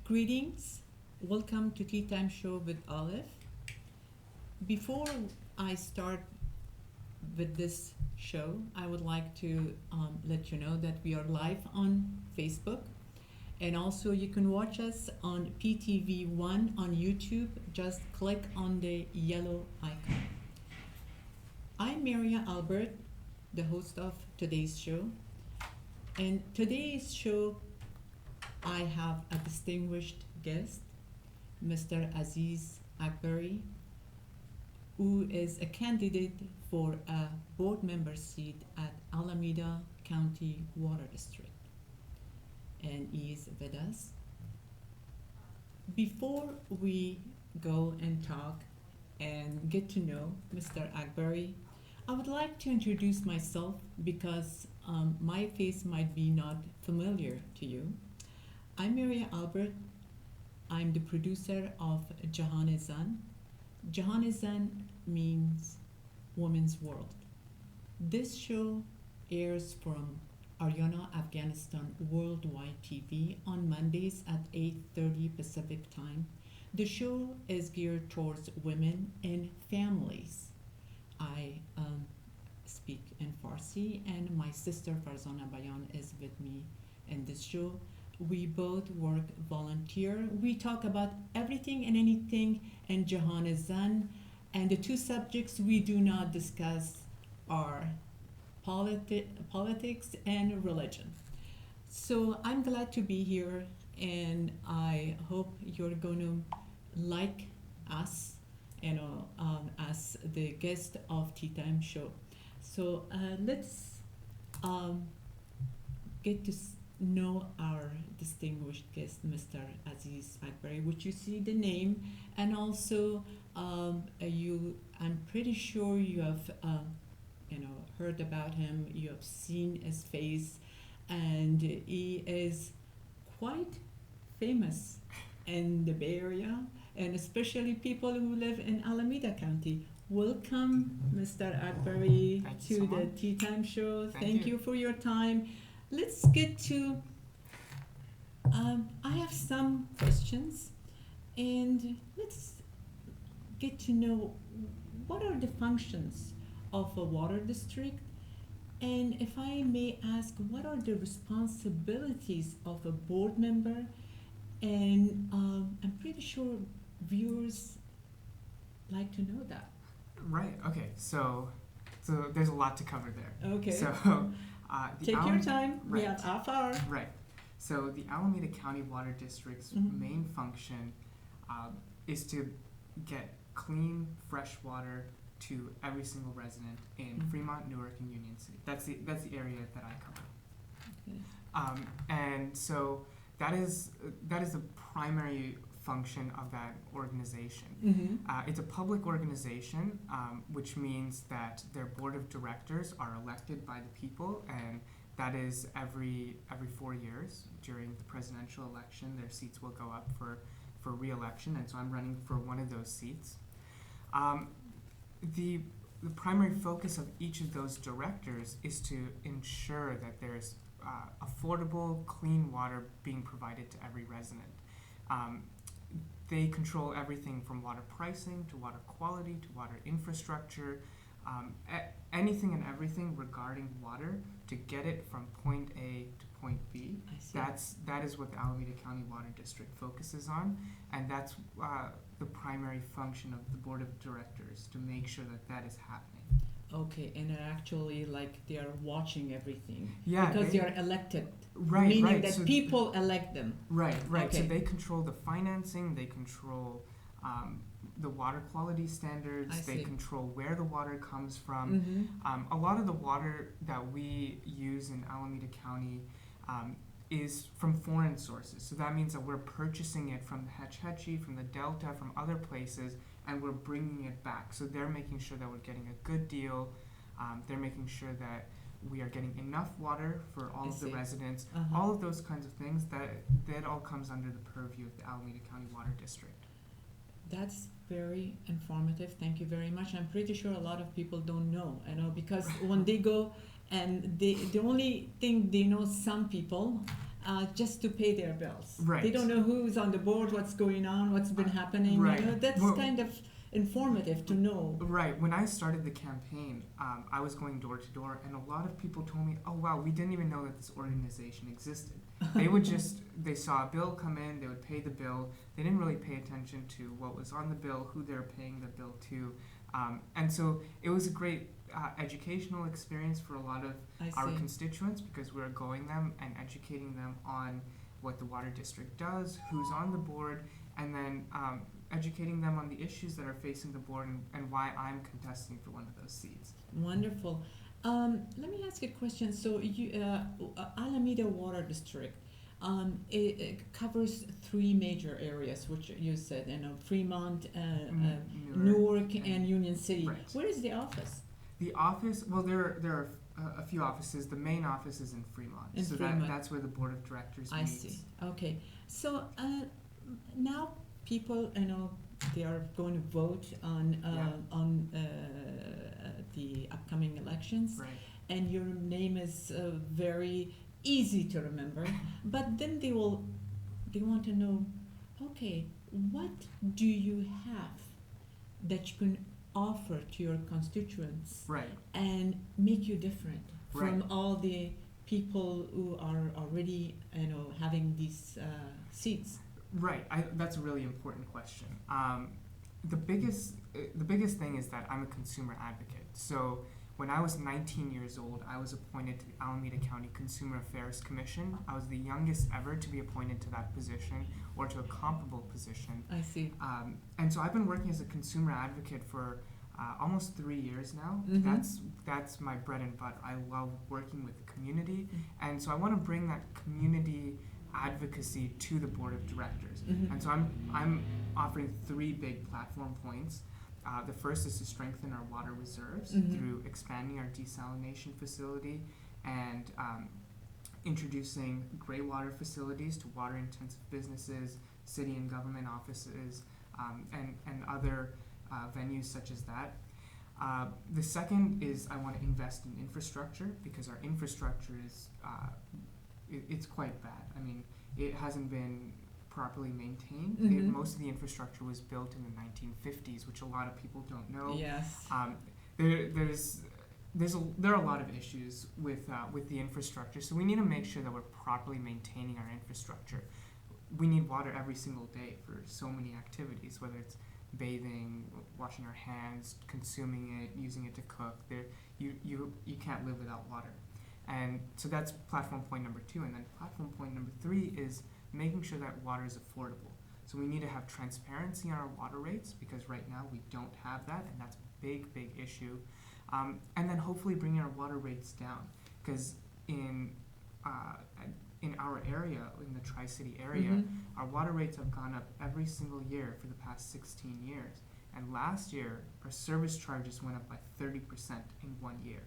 Greetings. Welcome to Tea Time Show with Olive. Before I start with this show, I would like to let you know that we are live on Facebook, and also you can watch us on PTV1 on YouTube. Just click on the yellow icon. I'm Mehria Albert, the host of today's show. And today's show, I have a distinguished guest, Mr. Aziz Akbari, who is a candidate for a board member seat at Alameda County Water District. And he is with us. Before we go and talk and get to know Mr. Akbari, I would like to introduce myself because my face might be not familiar to you. I'm Mehria Albert. I'm the producer of Jaan. Jaan means Women's World. This show airs from Ariana, Afghanistan Worldwide TV on Mondays at 8:30 Pacific Time. The show is geared towards women and families. I speak in Farsi, and my sister Farzana Bayan is with me in this show. We both work volunteer. We talk about everything and anything in Jahanizan, and the two subjects we do not discuss are politics and religion. So I'm glad to be here, and I hope you're going to like us, as the guest of Tea Time Show. So let's get to know our distinguished guest, Mr. Aziz Akbari, which you see the name, and also I'm pretty sure you have heard about him. You have seen his face, and he is quite famous in the Bay Area, and especially people who live in Alameda County. Welcome, Mr. Akbari, to the Tea Time Show. Thank you for your time. Let's get to, I have some questions, and let's get to know what are the functions of a water district, and if I may ask, what are the responsibilities of a board member? And I'm pretty sure viewers like to know that. Right. Okay. So there's a lot to cover there. Okay. So take your time. Right. We have half hour. Right. So the Alameda County Water District's main function is to get clean, fresh water to every single resident in Fremont, Newark, and Union City. That's the area that I cover. Okay. And so that is the primary function of that organization. It's a public organization, which means that their board of directors are elected by the people, and that is every 4 years. During the presidential election, their seats will go up for re-election, and so I'm running for one of those seats. The primary focus of each of those directors is to ensure that there's affordable, clean water being provided to every resident. They control everything from water pricing to water quality to water infrastructure, anything and everything regarding water to get it from point A to point B. That is what the Alameda County Water District focuses on, and that's the primary function of the board of directors, to make sure that is happening. Okay, and actually, they are watching everything. Yeah, because they are elected. Right, meaning right. that So people elect them. Right. Okay. So they control the financing, they control the water quality standards, they control where the water comes from. A lot of the water that we use in Alameda County is from foreign sources. So that means that we're purchasing it from the Hetch Hetchy, from the Delta, from other places, and we're bringing it back. So they're making sure that we're getting a good deal. They're making sure that we are getting enough water for all of the residents. All of those kinds of things, that all comes under the purview of the Alameda County Water District. That's very informative. Thank you very much. I'm pretty sure a lot of people don't know, because when they go and the only thing they know, some people just to pay their bills. Right. They don't know who's on the board, what's going on, what's been happening. Right. You know, that's kind of informative to know. Right. When I started the campaign, I was going door to door, and a lot of people told me, "Oh wow, we didn't even know that this organization existed." They saw a bill come in, they would pay the bill. They didn't really pay attention to what was on the bill, who they're paying the bill to, and so it was a great educational experience for a lot of our constituents, because we're going them and educating them on what the water district does, who's on the board, and then educating them on the issues that are facing the board and why I'm contesting for one of those seats. Wonderful. Let me ask you a question. So, Alameda Water District, it covers three major areas, which you said, Fremont, Newark, and Union City. Right. Where is the office? The office, well, there are a few offices. The main office is in Fremont. That's where the board of directors meets. I see. Okay. So, now people, they are going to vote on the upcoming elections, right. And your name is very easy to remember. But then they want to know, okay, what do you have that you can offer to your constituents, right, and make you different from right. all the people who are already, having these seats? Right. That's a really important question. The biggest thing is that I'm a consumer advocate. So when I was 19 years old, I was appointed to the Alameda County Consumer Affairs Commission. I was the youngest ever to be appointed to that position or to a comparable position. I see. And so I've been working as a consumer advocate for almost 3 years now. Mm-hmm. That's my bread and butter. I love working with the community, and so I want to bring that community advocacy to the board of directors. Mm-hmm. And so I'm offering 3 big platform points. The first is to strengthen our water reserves through expanding our desalination facility and introducing gray water facilities to water-intensive businesses, city and government offices, and other venues such as that. The second is I want to invest in infrastructure, because our infrastructure is it's quite bad. I mean, it hasn't been properly maintained. Most of the infrastructure was built in the 1950s, which a lot of people don't know. Yes. There are a lot of issues with the infrastructure, so we need to make sure that we're properly maintaining our infrastructure. We need water every single day for so many activities, whether it's bathing, washing our hands, consuming it, using it to cook. You can't live without water. And so that's platform point number 2. And then platform point number 3 is making sure that water is affordable. So we need to have transparency on our water rates, because right now we don't have that, and that's a big, big issue. And then hopefully bringing our water rates down, because in our area, in the Tri-City area, our water rates have gone up every single year for the past 16 years. And last year, our service charges went up by 30% in 1 year.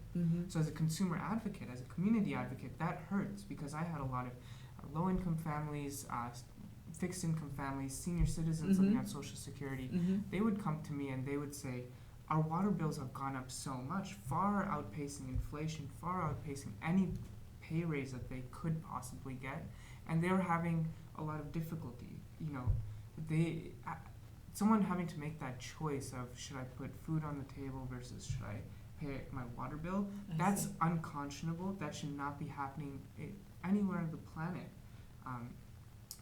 So as a consumer advocate, as a community advocate, that hurts, because I had a lot of low-income families, fixed-income families, senior citizens living on Social Security. They would come to me and they would say, our water bills have gone up so much, far outpacing inflation, far outpacing any pay raise that they could possibly get, and they were having a lot of difficulty. Someone having to make that choice of, should I put food on the table versus should I pay my water bill? That's unconscionable. That should not be happening anywhere on the planet.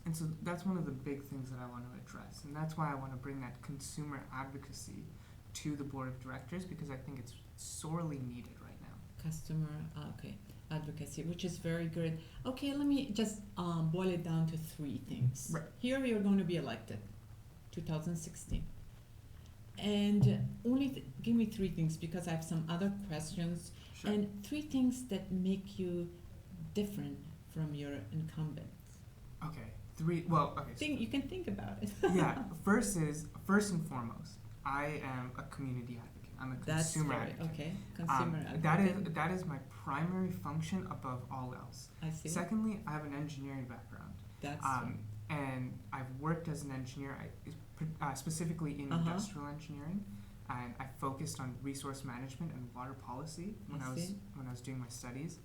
And so that's one of the big things that I want to address, and that's why I want to bring that consumer advocacy to the board of directors, because I think it's sorely needed right now. Customer advocacy, which is very good. Okay, let me just boil it down to 3 things. Right. Here you're going to be elected, 2016. And only give me 3 things, because I have some other questions. Sure. And 3 things that make you different from your incumbents. Okay. 3. Well, okay. You can think about it. Yeah. First and foremost, I am a community advocate. I'm a consumer advocate. Okay. Consumer advocate. That is my primary function above all else. I see. Secondly, I have an engineering background. That's and I've worked as an engineer, specifically in industrial engineering, and I focused on resource management and water policy when I was doing my studies.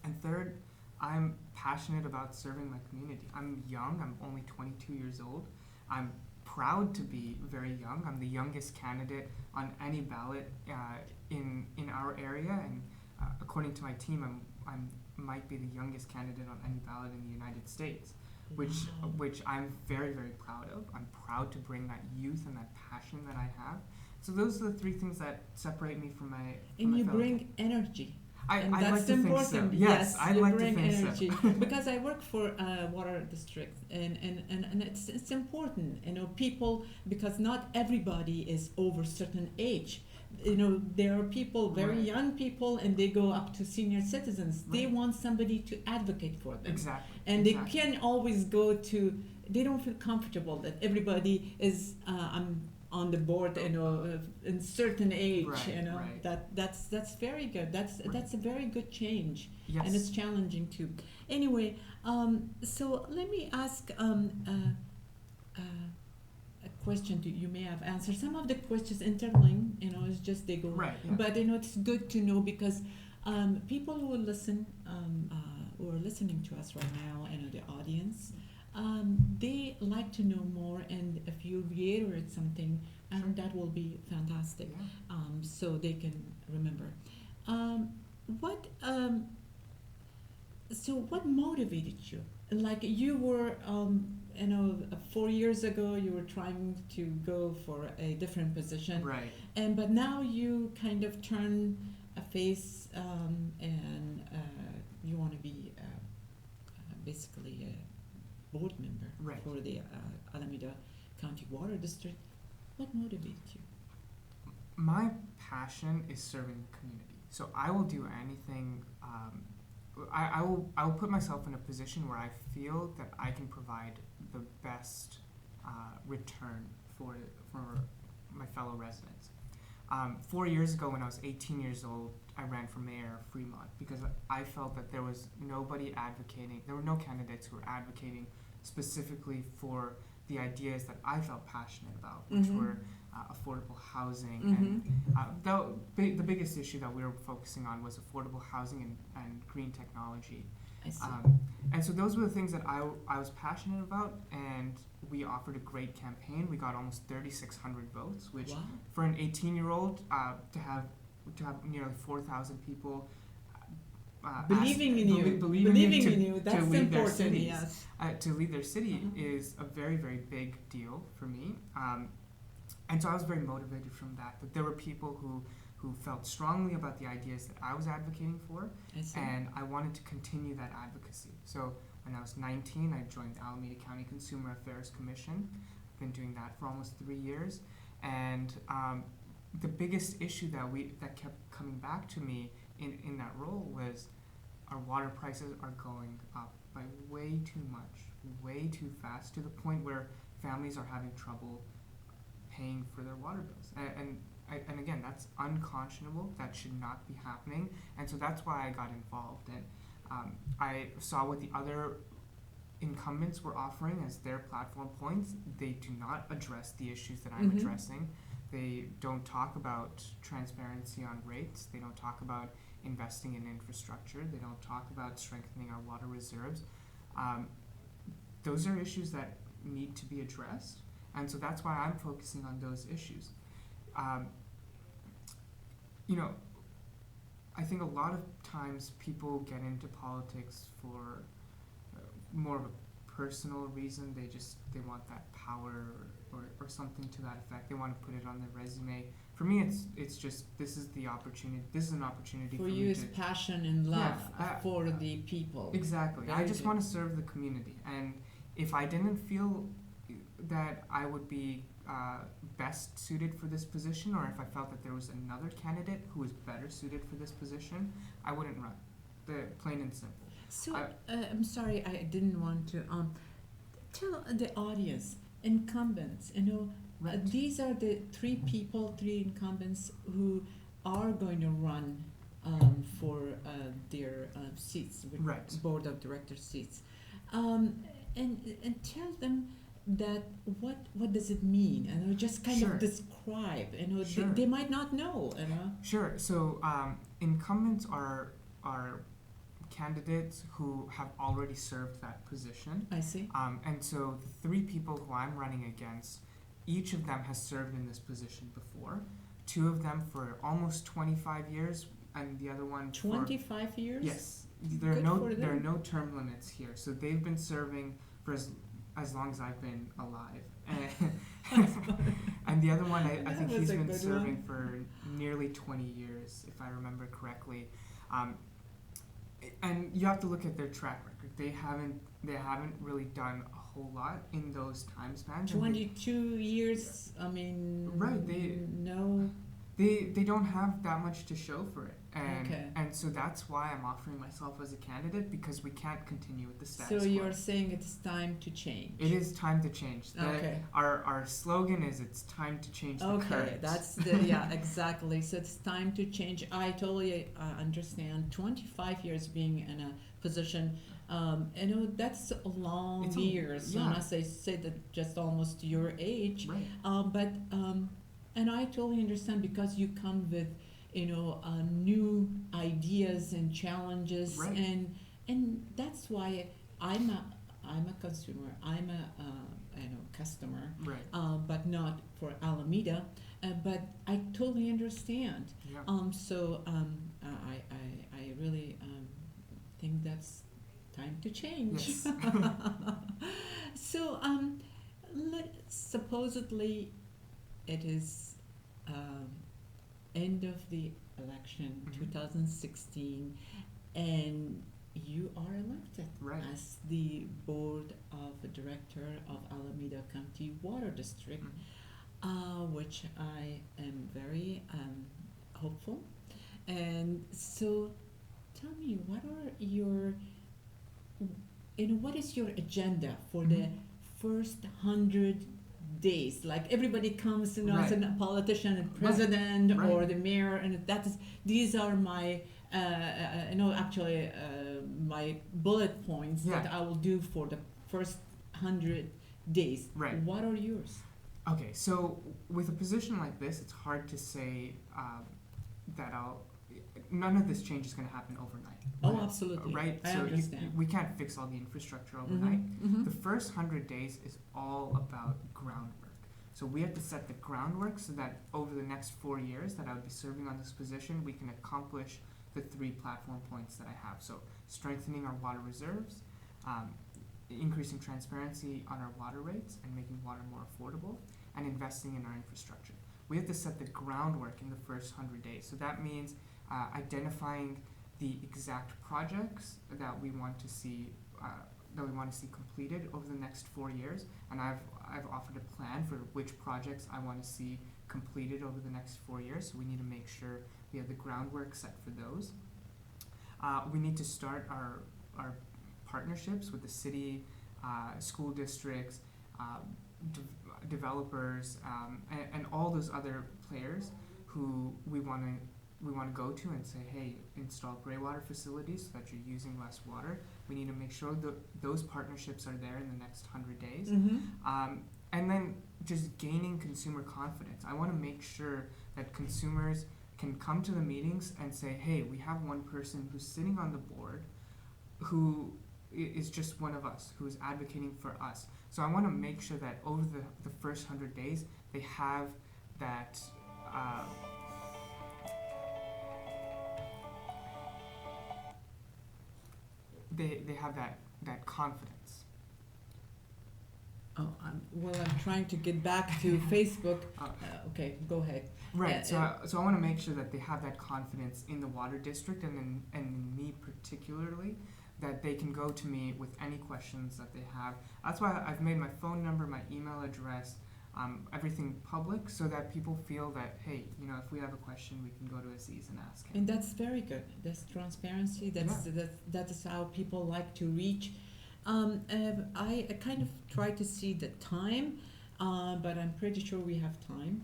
And third, I'm passionate about serving my community. I'm young. I'm only 22 years old. I'm proud to be very young. I'm the youngest candidate on any ballot in our area, and according to my team, I'm might be the youngest candidate on any ballot in the United States, which I'm very, very proud of. I'm proud to bring that youth and that passion that I have. So those are the three things that separate me from my. And you bring energy. And I'd that's like to important. think so. Yes, I'd like to bring think energy. so. Because I work for a water district, and it's important, people, because not everybody is over certain age. There are people, very Right. young people, and they go up to senior citizens. They Right. want somebody to advocate for them. Exactly. And exactly. they can always go to, they don't feel comfortable that everybody is, I'm on the board, in certain age, Right, right. that's very good. That's a very good change, Yes. and it's challenging too. Anyway, so let me ask a question you may have answered. Some of the questions interlink, it's just they go. Right. Yeah. But it's good to know because people who will listen, who are listening to us right now, the audience. They like to know more, and if you reiterate something, Sure. that will be fantastic, Yeah. so they can remember. What what motivated you? Like you were, 4 years ago, you were trying to go for a different position, Right. but now you kind of turn a face, and you want to be basically a board member Right. for the Alameda County Water District. What motivated you? My passion is serving the community. So I will do anything. I will put myself in a position where I feel that I can provide the best return for my fellow residents. 4 years ago, when I was 18 years old, I ran for mayor of Fremont because I felt that there was nobody advocating. There were no candidates who were advocating specifically for the ideas that I felt passionate about, which Mhm. were affordable housing. Mhm. And the biggest issue that we were focusing on was affordable housing and green technology. I see. And so those were the things that I was passionate about, and we offered a great campaign. We got almost 3,600 votes, which Wow. for an 18-year-old to have nearly 4,000 people Believing in you. believing in you. That's lead their important. cities. Yes. To lead their city Mhm. is a very, very big deal for me. And so I was very motivated from that there were people who felt strongly about the ideas that I was advocating for, I see. and I wanted to continue that advocacy. So when I was 19, I joined the Alameda County Consumer Affairs Commission. I've been doing that for almost 3 years, and the biggest issue that kept coming back to me in that role was our water prices are going up by way too much, way too fast, to the point where families are having trouble paying for their water bills. And again, that's unconscionable. That should not be happening. And so that's why I got involved. And I saw what the other incumbents were offering as their platform points. They do not address the issues that I'm Mhm. addressing. They don't talk about transparency on rates. They don't talk about investing in infrastructure. They don't talk about strengthening our water reserves. Those are issues that need to be addressed. And so that's why I'm focusing on those issues. I think a lot of times people get into politics for more of a personal reason. They want that power or something to that effect. They want to put it on their resume. For me, it's just this is an opportunity For for you, me it's to passion and love Yeah, for the people. exactly. I Very just good. want to serve the community, and if I didn't feel that I would be best suited for this position, or if I felt that there was another candidate who was better suited for this position, I wouldn't run. Plain and simple. So I'm sorry, I didn't want to. Tell the audience, incumbents. Right. These are the three incumbents who are going to run for their seats, with Right. board of directors seats, and tell them that what does it mean, just kind Sure. of describe, Sure. they might not know, Sure. So incumbents are candidates who have already served that position. I see. And so the three people who I'm running against, each of them has served in this position before. Two of them for almost 25 years, and the other one for 25 years? Yes. There are no term limits here. So they've been serving for as long as I've been alive. And the other one, I think he's been serving for nearly 20 years, if I remember correctly. And you have to look at their track record. They haven't really done a whole lot in those time spans. 22 years. I mean, right? They don't have that much to show for it, and so that's why I'm offering myself as a candidate, because we can't continue with the status quo. So you're saying it's time to change. It is time to change. Our slogan is it's time to change the current. Okay, that's exactly. So it's time to change. I totally understand. 25 years being in a position, that's a long years. Yeah. And as I said, that just almost your age. Right. And I totally understand, because you come with, new ideas and challenges, right. and that's why I'm a consumer. I'm a customer, right. But not for Alameda. But I totally understand. Yeah. I really think that's time to change. Yes. So supposedly it is end of the election, 2016, and you are elected as the board of director of Alameda County Water District, which I am very hopeful. And so tell me, what is your agenda for the first 100 days? Like, everybody comes, as a politician and president or the mayor, and these are my my bullet points that I will do for the first 100 days. Right. What are yours? Okay, so with a position like this, it's hard to say that none of this change is going to happen overnight. Oh, absolutely. Right? I understand. We can't fix all the infrastructure overnight. Mm-hmm. The first 100 days is all about groundwork. So we have to set the groundwork so that over the next 4 years that I would be serving on this position, we can accomplish the 3 platform points that I have. So strengthening our water reserves, increasing transparency on our water rates and making water more affordable, and investing in our infrastructure. We have to set the groundwork in the first 100 days. So that means identifying the exact projects that we want to see completed over the next 4 years, and I've offered a plan for which projects I want to see completed over the next 4 years. So we need to make sure we have the groundwork set for those. We need to start our partnerships with the city, school districts, developers, and all those other players who we want to go to and say, hey, install gray water facilities so that you're using less water. We need to make sure that those partnerships are there in the next 100 days. Mm-hmm. And then just gaining consumer confidence. I want to make sure that consumers can come to the meetings and say, hey, we have one person who's sitting on the board who is just one of us, who is advocating for us. So I want to make sure that over the first 100 days, they have that they have that confidence. Oh, I'm trying to get back to Facebook. Okay, go ahead. Right. So I want to make sure that they have that confidence in the water district and in me particularly, that they can go to me with any questions that they have. That's why I've made my phone number, my email address, everything public, so that people feel that, hey, if we have a question, we can go to Aziz and ask him. And that's very good. That's transparency. That is how people like to reach. I kind of try to see the time, but I'm pretty sure we have time.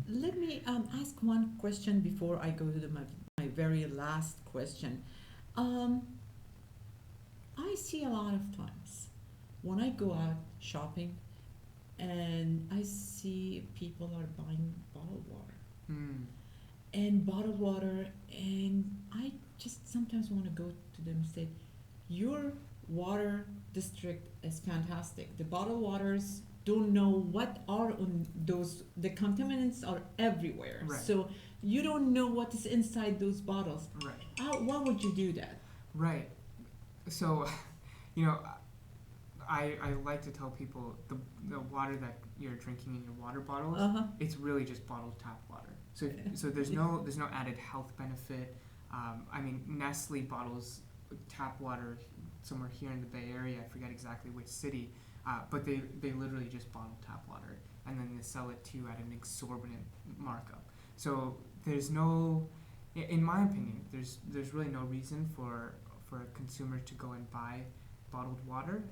Let me ask one question before I go to my very last question. I see a lot of times when I go out shopping and I see people are buying bottled water. And I just sometimes want to go to them and say, your water district is fantastic. The bottled waters don't know what are on those, the contaminants are everywhere. Right. So you don't know what is inside those bottles. Right. Why would you do that? Right. So, you know, I like to tell people the water that you're drinking in your water bottles, it's really just bottled tap water. So there's no added health benefit. I mean, Nestle bottles tap water somewhere here in the Bay Area. I forget exactly which city, but they literally just bottle tap water, and then they sell it to you at an exorbitant markup. So there's no, in my opinion, there's really no reason for a consumer to go and buy bottled water.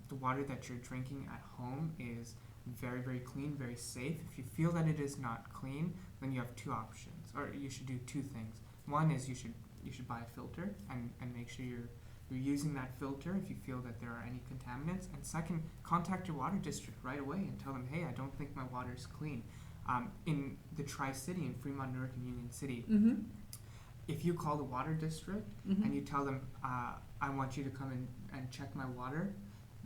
The water that you're drinking at home is very, very clean, very safe. If you feel that it is not clean, then you have two options, or you should do two things. One is you should buy a filter and make sure you're using that filter if you feel that there are any contaminants. And second, contact your water district right away and tell them, hey, I don't think my water is clean. In the Tri-City, in Fremont, Newark, and Union City, if you call the water district and you tell them, I want you to come and check my water,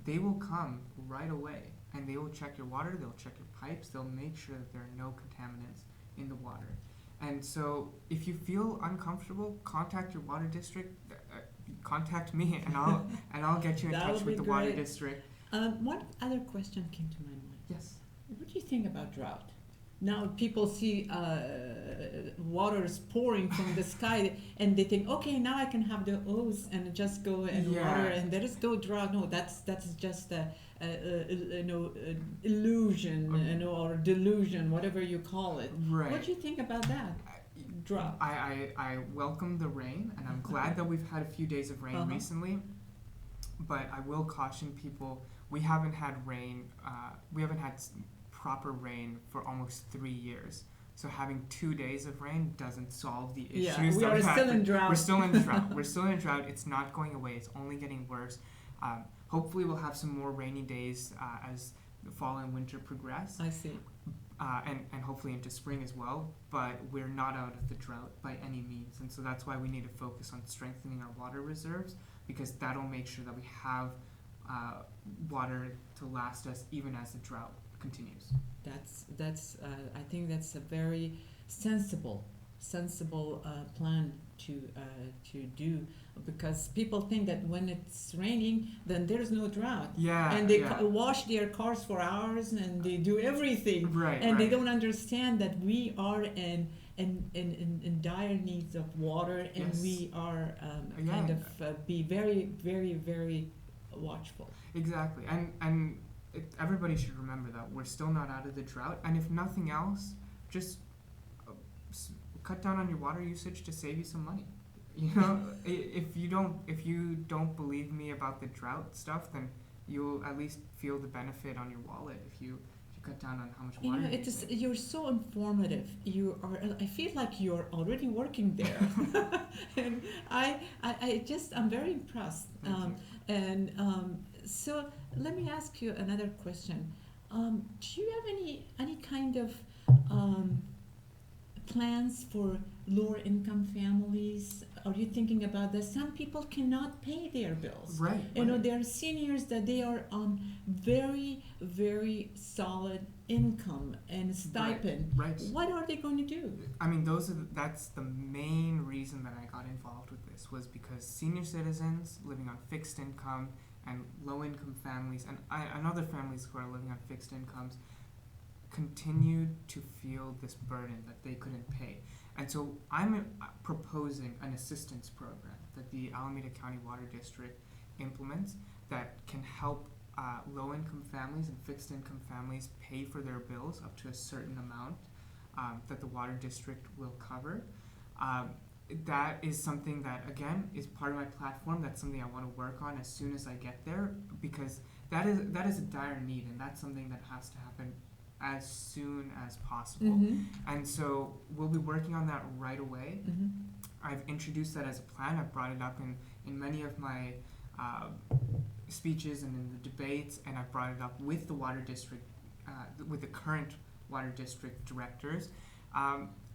they will come right away and they will check your water, they'll check your pipes, they'll make sure that there are no contaminants in the water. And so if you feel uncomfortable, contact your water district, contact me, and I'll get you in touch with the water district. One other question came to my mind. Yes. What do you think about drought? Now people see water is pouring from the sky, and they think, okay, now I can have the hose and just go and water, and there is no drought. No, that's just a illusion, or delusion, whatever you call it. Right. What do you think about that? Drought. I welcome the rain, and I'm glad that we've had a few days of rain recently. But I will caution people: we haven't had rain. We haven't had proper rain for almost 3 years. So having 2 days of rain doesn't solve the issues. We are still in drought. We're still in drought. We're still in drought. It's not going away. It's only getting worse. Hopefully we'll have some more rainy days as the fall and winter progress. I see. And hopefully into spring as well. But we're not out of the drought by any means. And so that's why we need to focus on strengthening our water reserves, because that'll make sure that we have water to last us even as the drought continues. That's I think that's a very sensible plan to do, because people think that when it's raining then there's no drought. And they wash their cars for hours and they do everything. They don't understand that we are in dire needs of water, and we are be very, very, very watchful. Exactly. And everybody should remember that we're still not out of the drought, and if nothing else, just cut down on your water usage to save you some money. You know, if you don't believe me about the drought stuff, then you'll at least feel the benefit on your wallet if you cut down on how much water you use. You're so informative. I feel like you're already working there. And I'm very impressed. So let me ask you another question. Do you have any kind of plans for lower income families? Are you thinking about that? Some people cannot pay their bills. There are seniors that they are on very, very solid income and stipend. What are they going to do? I mean, that's the main reason that I got involved with this, was because senior citizens living on fixed income and low-income families and other families who are living on fixed incomes continued to feel this burden that they couldn't pay. And so I'm proposing an assistance program that the Alameda County Water District implements that can help low-income families and fixed-income families pay for their bills up to a certain amount that the water district will cover. That is something that, again, is part of my platform. That's something I want to work on as soon as I get there, because that is a dire need, and that's something that has to happen as soon as possible. And so we'll be working on that right away. I've introduced that as a plan. I've brought it up in many of my speeches and in the debates, and I've brought it up with the water district, with the current water district directors.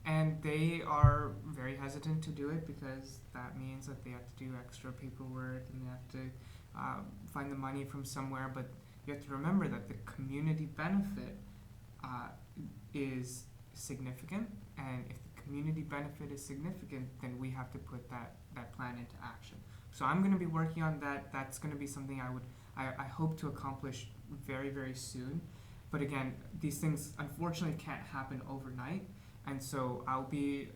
And they are very hesitant to do it because that means that they have to do extra paperwork and they have to find the money from somewhere. But you have to remember that the community benefit is significant, and if the community benefit is significant, then we have to put that plan into action. So I'm going to be working on that. That's going to be something I hope to accomplish very, very soon. But again, these things unfortunately can't happen overnight, and so I'll be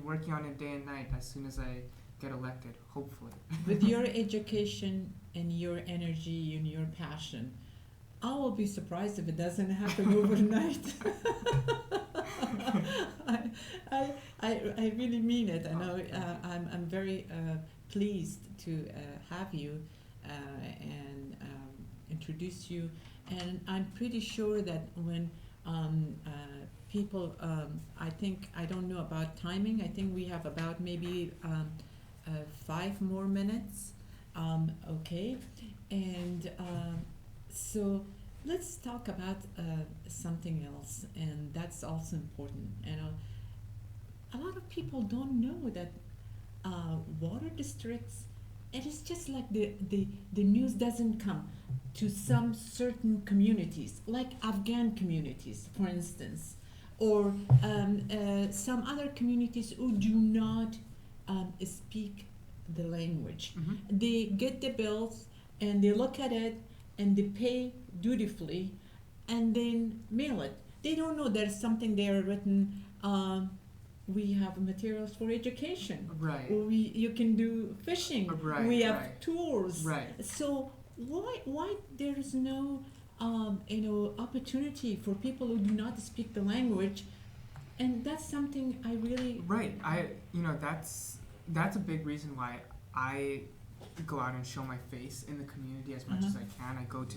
working on it day and night as soon as I get elected, hopefully. With your education and your energy and your passion, I will be surprised if it doesn't happen overnight. I really mean it. I know I'm very pleased to have you and introduce you. And I'm pretty sure that when people, I don't know about timing. I think we have about maybe 5 more minutes. Okay, and so let's talk about something else, and that's also important. And a lot of people don't know that water districts, it is just like the news doesn't come to some certain communities, like Afghan communities, for instance, or some other communities who do not speak the language. Mm-hmm. They get the bills and they look at it and they pay dutifully and then mail it. They don't know there's something there written. We have materials for education. Right. You can do fishing. Right. We have right. tours. Right. So why there is no opportunity for people who do not speak the language? And that's something I really Right. That's a big reason why I go out and show my face in the community as much as I can. I go to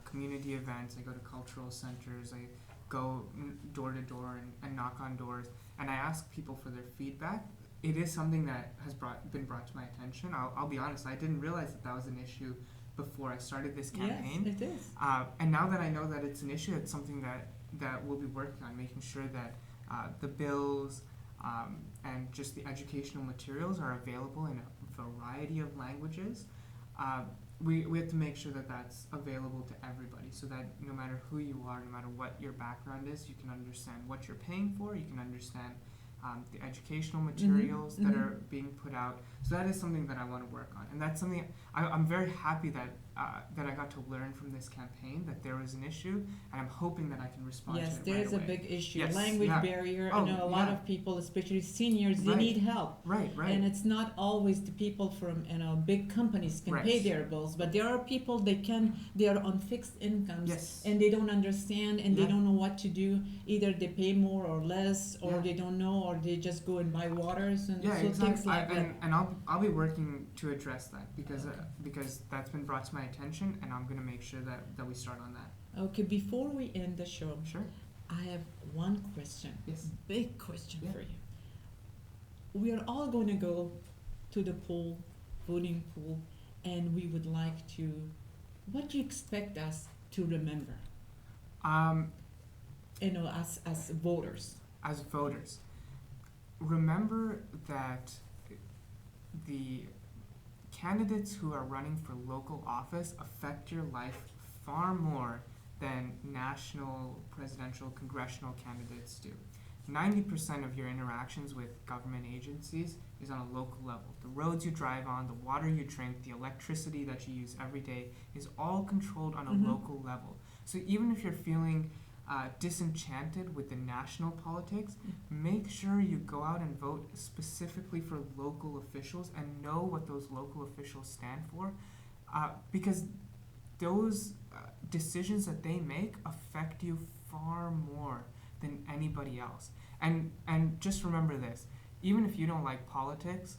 community events. I go to cultural centers. I go door to door and knock on doors, and I ask people for their feedback. It is something that has been brought to my attention. I'll be honest, I didn't realize that was an issue before I started this campaign. Yes, it is. And now that I know that it's an issue, it's something that we'll be working on, making sure that the bills and just the educational materials are available in a variety of languages. We have to make sure that that's available to everybody, so that no matter who you are, no matter what your background is, you can understand what you're paying for, you can understand the educational materials that are being put out. So that is something that I want to work on, and that's something I'm very happy that I got to learn from this campaign, that there was an issue, and I'm hoping that I can respond to it Yes, right there is a away. big issue. Yes, Language yeah. barrier. Oh, I know a lot yeah. of people, especially seniors, they Right. need help. Right. And it's not always the people from big companies can Right. pay their bills, but there are people they are on fixed incomes Yes. and they don't understand and they Yeah. don't know what to do. Either they pay more or less, or Yeah. they don't know, or they just go and buy waters and Yeah, so exactly. things like that. And I'll be working to address that because that's been brought to my attention, and I'm gonna make sure that we start on that. Okay, before we end the show, Sure. I have one question. Yes. Big question Yeah. for you. We are all going to go to the pool, voting pool, and we would like to. What do you expect us to remember? As voters. As voters, remember that the candidates who are running for local office affect your life far more than national, presidential, congressional candidates do. 90% of your interactions with government agencies is on a local level. The roads you drive on, the water you drink, the electricity that you use every day is all controlled on a local level. So even if you're feeling disenchanted with the national politics, make sure you go out and vote specifically for local officials and know what those local officials stand for, because those decisions that they make affect you far more than anybody else. And just remember this: even if you don't like politics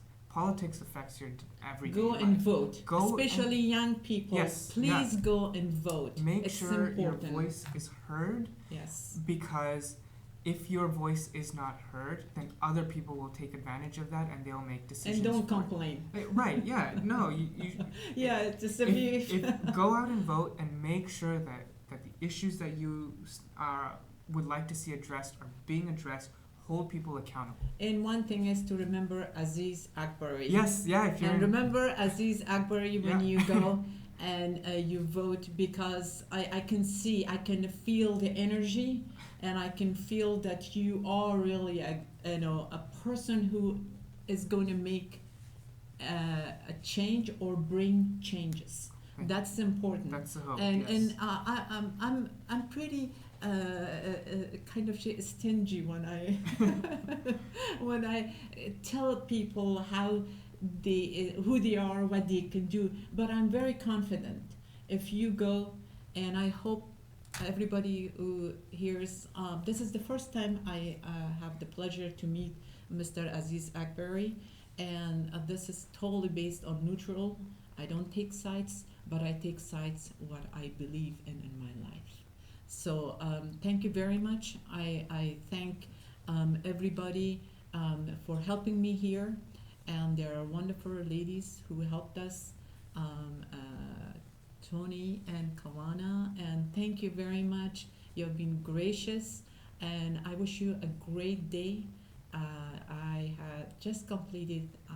affects your everyday Go life. and vote. Go Especially young people. Yes, Please yeah. go and vote. Make It's sure your important. voice is heard, Yes. because if your voice is not heard, then other people will take advantage of that and they'll make decisions. And don't for you. complain. Right? Yeah. No. You Yeah, it's just if go out and vote and make sure that the issues that you would like to see addressed are being addressed hold people accountable. And one thing is to remember Aziz Akbari. Yes, yeah. If you're and remember Aziz Akbari when Yeah. you go and you vote, because I can see, I can feel the energy, and I can feel that you are really a person who is going to make a change or bring changes. Right. That's important. That's the hope. And yes. and I'm pretty kind of stingy when I when I tell people how they who they are, what they can do. But I'm very confident. If you go, and I hope everybody who hears, this is the first time I have the pleasure to meet Mr. Aziz Akbari, and this is totally based on neutral. I don't take sides, but I take sides what I believe in my life. So thank you very much. I thank everybody for helping me here, and there are wonderful ladies who helped us, Tony and Kawana, and thank you very much. You have been gracious, and I wish you a great day. I had just completed a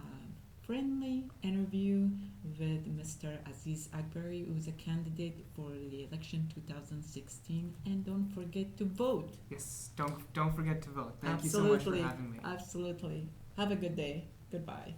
friendly interview with Mr. Aziz Akbari, who is a candidate for the election 2016, and don't forget to vote. Yes, don't forget to vote. Thank Absolutely. you so much for having me. Absolutely. Have a good day. Goodbye.